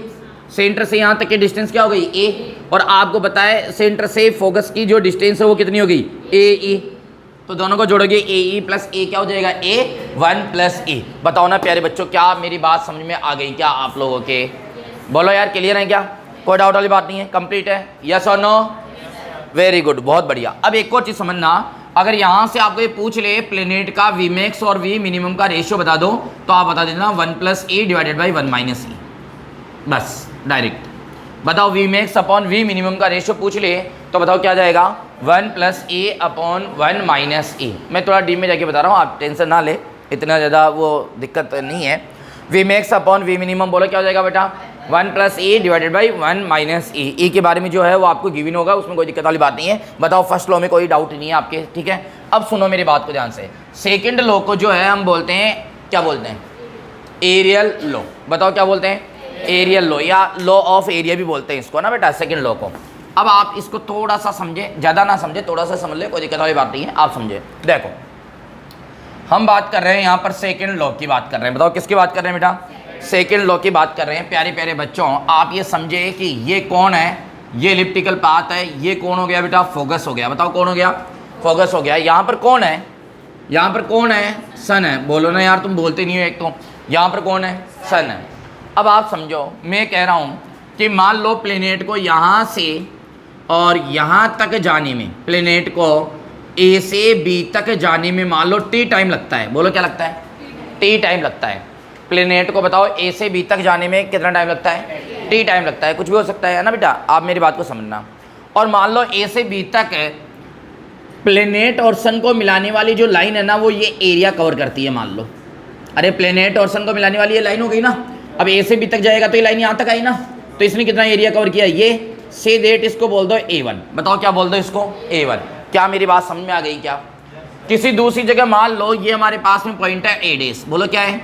सेंटर से यहाँ तक की डिस्टेंस क्या हो गई, A, और आपको बताए सेंटर से फोकस की जो डिस्टेंस है वो कितनी हो गई, AE। तो दोनों को जोड़ोगे, AE + A क्या हो जाएगा, A1+E। बताओ ना प्यारे बच्चों, क्या मेरी बात समझ में आ गई क्या आप लोगों के, बोलो यार क्लियर है क्या, कोई डाउट वाली बात नहीं है, कंप्लीट है, यस और नो, वेरी गुड, बहुत बढ़िया। अब एक और चीज़ समझना, अगर यहाँ से आपको ये पूछ ले प्लेनेट का Vmax और V मिनिमम का रेशियो बता दो, तो आप बता देना 1+E / 1 - E, बस डायरेक्ट बताओ। Vmax अपॉन V मिनिमम का रेशियो पूछ ले तो बताओ क्या जाएगा, 1+E/1 - E। मैं थोड़ा डीप में जाके बता रहा हूँ, आप टेंशन ना ले, इतना ज़्यादा वो दिक्कत नहीं है। V max upon V minimum बोलो क्या हो जाएगा बेटा 1 + e divided by 1 - e। e के बारे में जो है वो आपको गिवन होगा, उसमें कोई दिक्कत वाली बात नहीं है। बताओ फर्स्ट लॉ में कोई डाउट नहीं है आपके, ठीक है। अब सुनो मेरी बात को ध्यान से। सेकंड लॉ को जो है हम बोलते हैं, क्या बोलते हैं, एरियल लॉ। बताओ क्या बोलते हैं, एरियल लॉ, या लॉ ऑफ एरिया भी बोलते हैं इसको ना बेटा, सेकंड लॉ को। अब आप इसको थोड़ा सा समझे, ज़्यादा ना समझे, थोड़ा सा समझ ले, कोई दिक्कत वाली बात नहीं है, आप समझे। देखो हम बात कर रहे हैं यहाँ पर सेकंड लॉ की बात कर रहे हैं। बताओ किसकी बात कर रहे हैं बेटा, सेकंड लॉ की बात कर रहे हैं। प्यारे प्यारे बच्चों आप ये समझे कि ये कौन है, ये इलिप्टिकल पाथ है, ये कौन हो गया बेटा, फोकस हो गया। बताओ कौन हो गया, फोकस हो गया। यहाँ पर कौन है, यहाँ पर कौन है, सन है। बोलो ना यार, तुम बोलते नहीं हो एक तो। यहाँ पर कौन है, सन है। अब आप समझो, मैं कह रहा हूँ कि मान लो प्लेनेट को यहाँ से और यहाँ तक जाने में, प्लेनेट को ए से बी तक जाने में मान लो टी टाइम लगता है। बोलो क्या लगता है, टी टाइम लगता है। प्लेनेट को बताओ ए से बी तक जाने में कितना टाइम लगता है, टी टाइम लगता है। कुछ भी हो सकता है ना बेटा, आप मेरी बात को समझना। और मान लो ए से बी तक प्लेनेट और सन को मिलाने वाली जो लाइन है ना, वो ये एरिया कवर करती है। मान लो, अरे प्लेनेट और सन को मिलाने वाली ये लाइन हो गई ना, अब ए से बी तक जाएगा तो ये लाइन यहाँ तक आई ना, तो इसने कितना एरिया कवर किया, ये से देट इसको बोल दो A1। बताओ क्या बोल दो इसको, A1। क्या मेरी बात समझ में आ गई क्या। किसी दूसरी जगह मान लो ये हमारे पास में पॉइंट है A डेस, बोलो क्या है,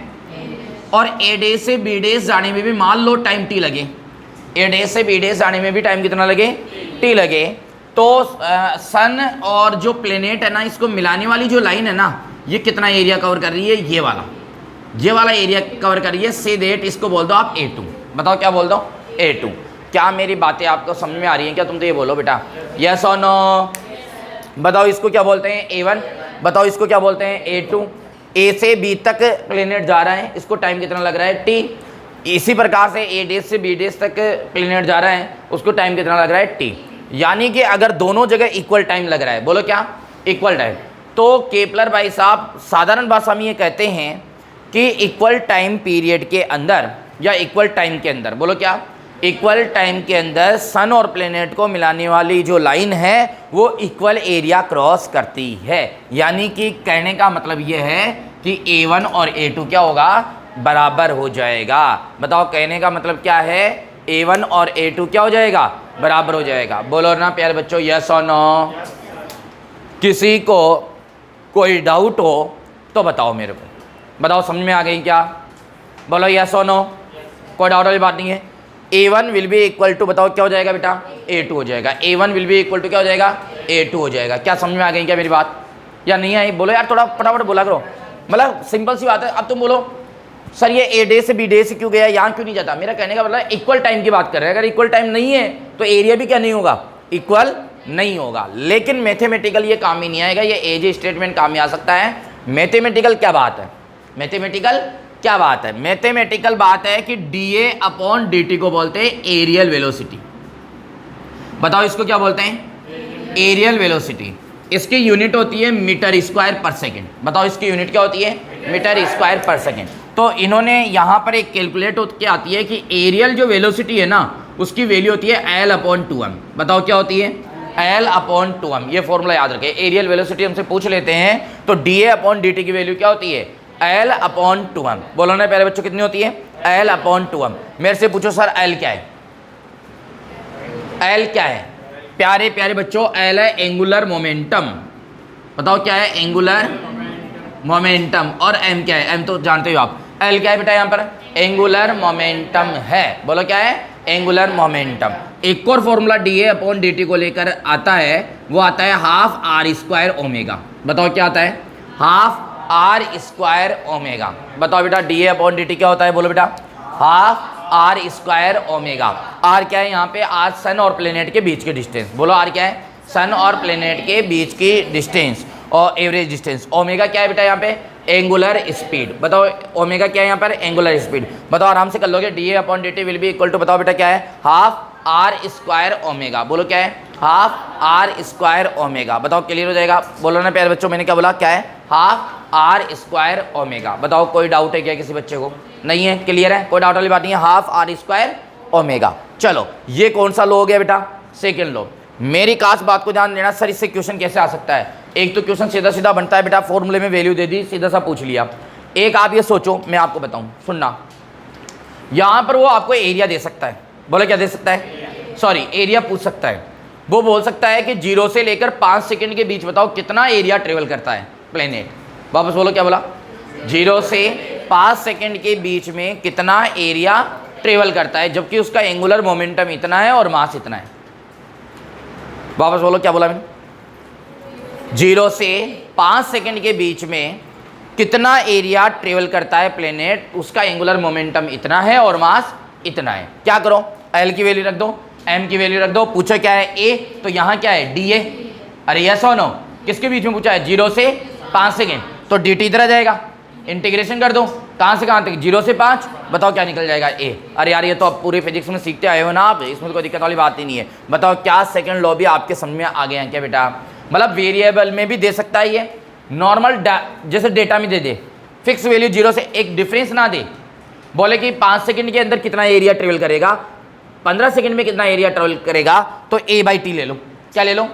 और A डेस से B डेस जाने में भी मान लो टाइम T लगे, A डेस से B डेस जाने में भी टाइम कितना लगे, T लगे। तो सन और जो प्लेनेट है ना, इसको मिलाने वाली जो लाइन है ना, ये कितना एरिया कवर कर रही है, ये वाला एरिया कवर कर रही है। से देट इसको बोल दो आप A2। बताओ क्या बोल दो, A2। क्या मेरी बातें आपको समझ में आ रही हैं क्या, तुम तो ये बोलो बेटा यस और नो। बताओ इसको क्या बोलते हैं, A1। बताओ इसको क्या बोलते हैं, A2। ए से बी तक प्लेनेट जा रहा है, इसको टाइम कितना लग रहा है, T। इसी प्रकार से A डेस से B डेस तक प्लेनेट जा रहा है, उसको टाइम कितना लग रहा है, T। यानी कि अगर दोनों जगह इक्वल टाइम लग रहा है, बोलो क्या, इक्वल टाइम, तो केपलर भाई साहब साधारण भाषा में ये कहते हैं कि इक्वल टाइम पीरियड के अंदर या इक्वल टाइम के अंदर, बोलो क्या, इक्वल टाइम के अंदर सन और प्लेनेट को मिलाने वाली जो लाइन है वो इक्वल एरिया क्रॉस करती है। यानी कि कहने का मतलब ये है कि A1 और A2 क्या होगा, बराबर हो जाएगा। बताओ कहने का मतलब क्या है, A1 और A2 क्या हो जाएगा, बराबर हो जाएगा। बोलो ना प्यारे बच्चों यस और नो। किसी को कोई डाउट हो तो बताओ मेरे को, बताओ समझ में आ गई क्या, बोलो यस और नो। कोई डाउट वाली बात नहीं है। A1 will be equal to, बताओ क्या हो जाएगा बेटा, A2 हो जाएगा। A1 will be equal to क्या हो जाएगा, A2 हो जाएगा। क्या समझ में आ गई क्या मेरी बात, या नहीं आई, बोलो यार थोड़ा फटाफट बोला करो। मतलब सिंपल सी बात है। अब तुम बोलो सर ये A डे से B डे से क्यों गया, यहाँ क्यों नहीं जाता। मेरा कहने का मतलब इक्वल टाइम की बात कर रहे हैं। अगर इक्वल टाइम नहीं है तो एरिया भी क्या नहीं होगा, इक्वल नहीं होगा। लेकिन मैथमेटिकल ये काम ही नहीं आएगा, ये एज स्टेटमेंट काम में आ सकता है। मैथमेटिकल क्या बात है, मैथमेटिकल क्या बात है, मैथमेटिकल बात है कि dA/dt को बोलते हैं एरियल वेलोसिटी। बताओ इसको क्या बोलते हैं, एरियल वेलोसिटी। इसकी यूनिट होती है मीटर स्क्वायर पर सेकेंड। बताओ इसकी यूनिट क्या होती है, मीटर स्क्वायर पर सेकेंड। तो इन्होंने यहाँ पर एक कैलकुलेट होकर आती है कि एरियल जो वेलोसिटी है ना, उसकी वैल्यू होती है L/2m। बताओ क्या होती है, L/2m। ये फॉर्मूला याद रखें। एरियल वेलोसिटी हमसे पूछ लेते हैं तो dA/dt की वैल्यू क्या होती है, L/2m। बोलो ना पहले बच्चों कितनी होती है, L/2m। मेरे से पूछो सर L क्या है, L क्या है। प्यारे प्यारे बच्चों L है एंगुलर मोमेंटम। बताओ क्या है, एंगुलर मोमेंटम। और M क्या है, M तो जानते हो आप। L क्या है बेटा, यहाँ पर एंगुलर मोमेंटम है। बोलो क्या है, एंगुलर मोमेंटम। एक और फॉर्मूला dA/dt को लेकर आता है, वो आता है हाफ r² ओमेगा। बताओ क्या आता है, हाफ r² ओमेगा। बताओ बेटा dA/dt क्या होता है, बोलो बेटा हाफ r² ओमेगा। r क्या है यहाँ पे, r सन और प्लेनेट के बीच के डिस्टेंस। बोलो r क्या है, सन और प्लेनेट के बीच की डिस्टेंस और एवरेज डिस्टेंस। ओमेगा क्या है बेटा यहाँ पे, एंगुलर स्पीड। बताओ ओमेगा क्या है यहाँ पर, एंगुलर स्पीड। बताओ आराम से कर लोगे, dA/dt will be equal to, बताओ बेटा क्या है, हाफ r² ओमेगा। बोलो क्या है, हाफ r² ओमेगा। बताओ क्लियर हो जाएगा। बोलो ना प्यारे बच्चों, मैंने क्या बोला, क्या है, हाफ r² ओमेगा। बताओ कोई डाउट है क्या किसी बच्चे को, नहीं है, क्लियर है, कोई डाउट वाली बात नहीं है, हाफ r² ओमेगा। चलो ये कौन सा लो हो गया बेटा, सेकेंड लो। मेरी खास बात को ध्यान देना, सर इससे क्वेश्चन कैसे आ सकता है। एक तो क्वेश्चन सीधा सीधा बनता है बेटा, फॉर्मूले में वैल्यू दे दी, सीधा सा पूछ लिया। एक आप ये सोचो, मैं आपको बताऊं, सुनना, यहां पर वो आपको एरिया दे सकता है, बोले क्या दे सकता है, सॉरी एरिया पूछ सकता है। वो बोल सकता है कि 0 से लेकर 5 सेकंड के बीच बताओ कितना एरिया ट्रेवल करता है प्लेनेट। वापस बोलो, क्या बोला, 0 से 5 सेकंड के बीच में कितना एरिया ट्रेवल करता है, जबकि उसका एंगुलर मोमेंटम इतना है और मास इतना है। वापस बोलो, क्या बोला मैंने, 0 से 5 सेकंड के बीच में कितना एरिया ट्रेवल करता है प्लेनेट, उसका एंगुलर मोमेंटम इतना है और मास इतना है। क्या करो, एल की वैल्यू रख दो, एम की वैल्यू रख दो, पूछा क्या है ए, तो यहाँ क्या है डी है। अरे यस और नो, किसके बीच में पूछा है, 0 से 5 सेकेंड, तो डी टी इधर आ जाएगा, इंटीग्रेशन कर दो, कहाँ से कहाँ तक, 0 से 5, बताओ क्या निकल जाएगा ए। अरे यार ये तो आप पूरे फिजिक्स में सीखते आए हो ना आप, इसमें तो कोई दिक्कत वाली बात ही नहीं है। बताओ क्या सेकंड लॉ भी आपके समझ में आ गए हैं क्या बेटा। मतलब वेरिएबल में भी दे सकता है ये, नॉर्मल जैसे डेटा में दे फिक्स वैल्यू 0 से, एक डिफरेंस ना दे, बोले कि 5 सेकंड के अंदर कितना एरिया ट्रेवल करेगा, 15 सेकंड में कितना एरिया ट्रेवल करेगा, तो ए बाई टी ले लो। क्या ले लो,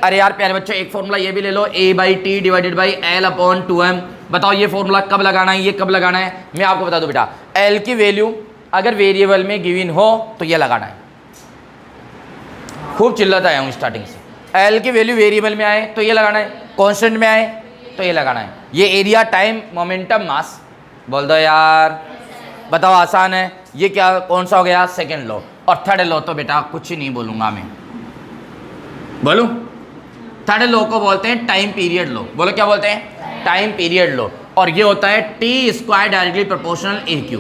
अरे यार प्यारे बच्चों एक फॉर्मूला ये भी ले लो, A by T divided by L upon 2m। बताओ ये फॉर्मूला कब लगाना है, ये कब लगाना है, मैं आपको बता दूं बेटा, एल की वैल्यू अगर वेरिएबल में गिवन हो तो ये लगाना है। खूब चिल्लाता आया हूँ स्टार्टिंग से, एल की वैल्यू वेरिएबल में आए तो ये लगाना है, कांस्टेंट में आए तो ये लगाना है। ये एरिया टाइम मोमेंटम मास, बोल दो यार, बताओ आसान है। ये क्या कौन सा हो गया, सेकंड लॉ। और थर्ड लॉ तो बेटा कुछ ही नहीं बोलूंगा मैं, बोलूं, थर्ड लॉ को बोलते हैं टाइम पीरियड लॉ। बोलो क्या बोलते हैं, टाइम पीरियड लॉ। और ये होता है T square directly proportional A cube.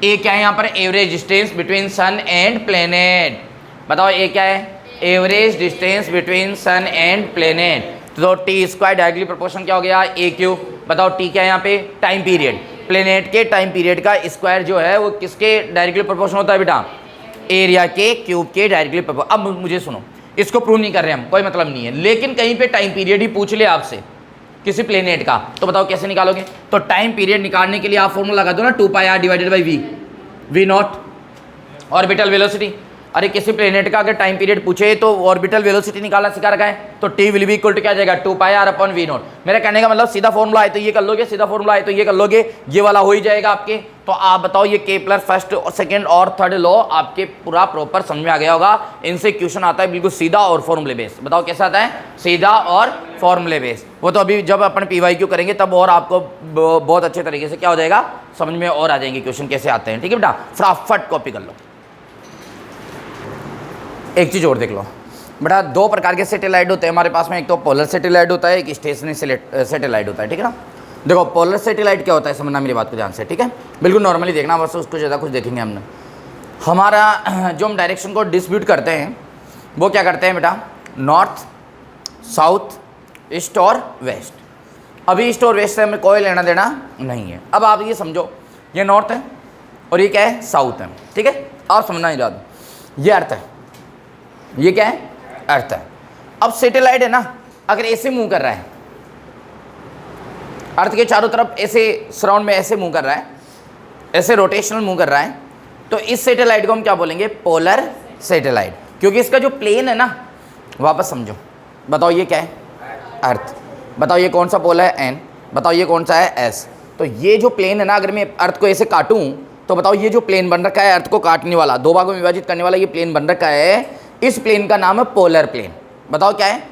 A क्या है यहाँ पर, average distance between sun and planet. बताओ ए क्या है, average distance between sun and planet. तो टी स्क्वायर डायरेक्टली प्रोपोर्शन क्या हो गया, ए क्यू। बताओ टी क्या है यहाँ पे, टाइम पीरियड, प्लेनेट के टाइम पीरियड का स्क्वायर जो है वो किसके डायरेक्टली प्रोपोर्शन होता है बेटा, एरिया के क्यूब के डायरेक्टली प्रोपोर्शन। अब मुझे सुनो, इसको प्रूव नहीं कर रहे हम, कोई मतलब नहीं है, लेकिन कहीं पे टाइम पीरियड ही पूछ ले आपसे किसी प्लेनेट का, तो बताओ कैसे निकालोगे। तो टाइम पीरियड निकालने के लिए आप फॉर्मूला लगा दो ना, 2πr divided by V naught, orbital velocity. अरे किसी प्लेनेट का अगर टाइम पीरियड पूछे तो ऑर्बिटल वेलोसिटी निकालना सिखा रखा है, तो T will be equal to क्या आ जाएगा, 2πr अपॉन वी नॉट। मेरा कहने का मतलब सीधा फॉर्मूला है तो ये कर लोगे, सीधा फॉर्मूला है तो ये कर लोगे, ये वाला हो ही जाएगा आपके। तो आप बताओ ये केपलर फर्स्ट और सेकंड और थर्ड लॉ आपके पूरा प्रॉपर समझ में आ गया होगा। इनसे क्वेश्चन आता है बिल्कुल सीधा और फॉर्मूले बेस। बताओ कैसा आता है, सीधा और फॉर्मूले बेस। वो तो अभी जब अपन PYQ करेंगे तब और आपको बहुत अच्छे तरीके से क्या हो जाएगा, समझ में और आ जाएंगे क्वेश्चन कैसे आते हैं। ठीक है बेटा, फटाफट कॉपी कर लो। एक चीज़ और देख लो बेटा, दो प्रकार के सैटेलाइट होते हैं हमारे पास में, एक तो पोलर सैटेलाइट होता है, एक स्टेशनरी सैटेलाइट होता है। ठीक है ना, देखो पोलर सैटेलाइट क्या होता है, समझना मेरी बात को ध्यान से, ठीक है, बिल्कुल नॉर्मली देखना, बस उसको ज़्यादा कुछ देखेंगे हमने। हमारा जो हम डायरेक्शन को डिस्ट्रीब्यूट करते हैं वो क्या करते हैं बेटा, नॉर्थ साउथ ईस्ट और वेस्ट। अभी ईस्ट और वेस्ट से हमें कोई लेना देना नहीं है। अब आप ये समझो, ये नॉर्थ है और ये क्या है, साउथ है। ठीक है, आप समझना ही याद, ये अर्थ है, ये क्या है, अर्थ है। अब सैटेलाइट है ना, अगर ऐसे मूव कर रहा है, अर्थ के चारों तरफ ऐसे सराउंड में ऐसे मूव कर रहा है, ऐसे रोटेशनल मूव कर रहा है, तो इस सैटेलाइट को हम क्या बोलेंगे, पोलर सैटेलाइट, क्योंकि इसका जो प्लेन है ना, वापस समझो, बताओ ये क्या है, अर्थ। बताओ ये कौन सा पोल है, एन। बताओ ये कौन सा है, एस। तो ये जो प्लेन है ना, अगर मैं अर्थ को ऐसे काटूं तो बताओ ये जो प्लेन बन रखा है अर्थ को काटने वाला, दो भागों में विभाजित करने वाला ये प्लेन बन रखा है, इस प्लेन का नाम है पोलर प्लेन। बताओ क्या है।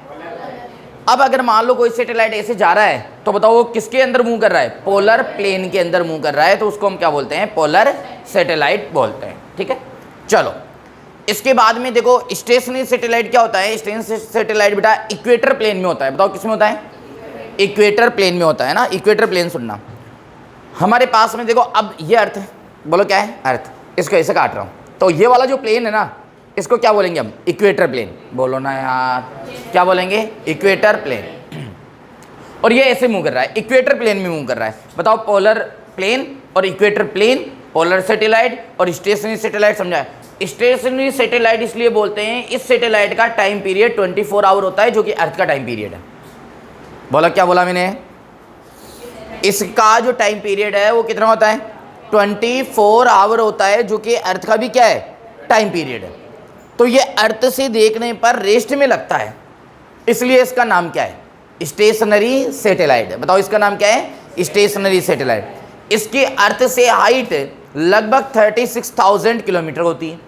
अब अगर मान लो कोई सैटेलाइट ऐसे जा रहा है तो बताओ वो किसके अंदर मूव कर रहा है, पोलर प्लेन के अंदर मूव कर रहा है, तो उसको हम क्या बोलते हैं, पोलर सैटेलाइट बोलते हैं। ठीक है, चलो इसके बाद में देखो स्टेशनरी सैटेलाइट क्या होता है। स्टेशनरी सैटेलाइट बेटा इक्वेटर प्लेन में होता है। बताओ किस में होता है, इक्वेटर प्लेन में होता है ना। इक्वेटर प्लेन सुनना, हमारे पास में देखो, अब ये अर्थ है, बोलो क्या है, अर्थ। इसको ऐसे काट रहा हूँ, तो ये वाला जो प्लेन है ना, इसको क्या बोलेंगे हम, इक्वेटर प्लेन। बोलो ना यार, क्या बोलेंगे, इक्वेटर प्लेन। और ये ऐसे मूव कर रहा है, इक्वेटर प्लेन में मूव कर रहा है। बताओ पोलर प्लेन और इक्वेटर प्लेन, पोलर सैटेलाइट और स्टेशनरी सैटेलाइट। समझा, स्टेशनरी सैटेलाइट इसलिए बोलते हैं, इस सैटेलाइट का टाइम पीरियड 24 आवर होता है, जो कि अर्थ का टाइम पीरियड है। बोला क्या बोला मैंने, इसका जो टाइम पीरियड है वो कितना होता है, 24 आवर होता है, जो कि अर्थ का भी क्या है, टाइम पीरियड है। तो ये अर्थ से देखने पर रेस्ट में लगता है, इसलिए इसका नाम क्या है, स्टेशनरी सैटेलाइट है। बताओ इसका नाम क्या है, स्टेशनरी सैटेलाइट। इसकी अर्थ से हाइट लगभग 36,000 किलोमीटर होती है।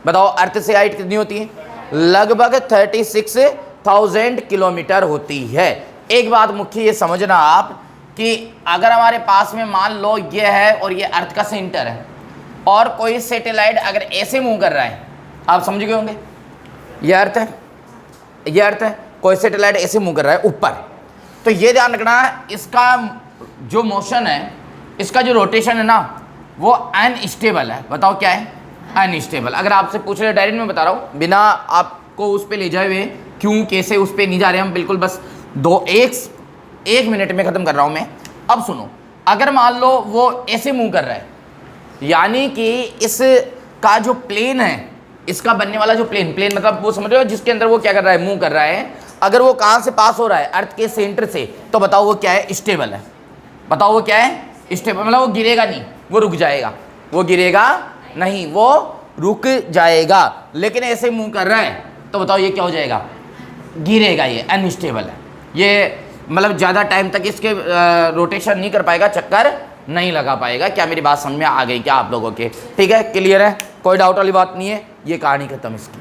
बताओ अर्थ से हाइट कितनी होती है? लगभग 36,000 किलोमीटर होती है। एक बात मुख्य ये समझना आप कि अगर हमारे पास में मान लो ये है और ये अर्थ का सेंटर है और कोई सैटेलाइट अगर ऐसे मूव कर रहा है, आप समझ गए होंगे, ये अर्थ है, ये अर्थ है, कोई सैटेलाइट ऐसे मूव कर रहा है ऊपर, तो ये ध्यान रखना इसका जो मोशन है, इसका जो रोटेशन है ना, वो अनस्टेबल है। बताओ क्या है? अनस्टेबल। अगर आपसे पूछ रहे डायरेक्ट मैं बता रहा हूँ, बिना आपको उस पर ले जाए हुए क्यों कैसे उस पर नहीं जा रहे हम, बिल्कुल बस एक मिनट में ख़त्म कर रहा हूँ मैं। अब सुनो, अगर मान लो वो ऐसे मूव कर रहा है, यानी कि इसका जो प्लेन है, इसका बनने वाला जो प्लेन मतलब वो समझ रहे हो जिसके अंदर वो क्या कर रहा है, मूव कर रहा है, अगर वो कहाँ से पास हो रहा है? अर्थ के सेंटर से, तो बताओ वो क्या है? स्टेबल है। बताओ वो क्या है? स्टेबल। मतलब वो गिरेगा नहीं, वो रुक जाएगा, वो गिरेगा नहीं, वो रुक जाएगा। लेकिन ऐसे मूव कर रहा है तो बताओ ये क्या हो जाएगा? गिरेगा, ये अनस्टेबल है। ये मतलब ज़्यादा टाइम तक इसके रोटेशन नहीं कर पाएगा, चक्कर नहीं लगा पाएगा। क्या मेरी बात समझ में आ गई क्या आप लोगों के? ठीक है, क्लियर है, कोई डाउट वाली बात नहीं है, ये कहानी खत्म इसकी।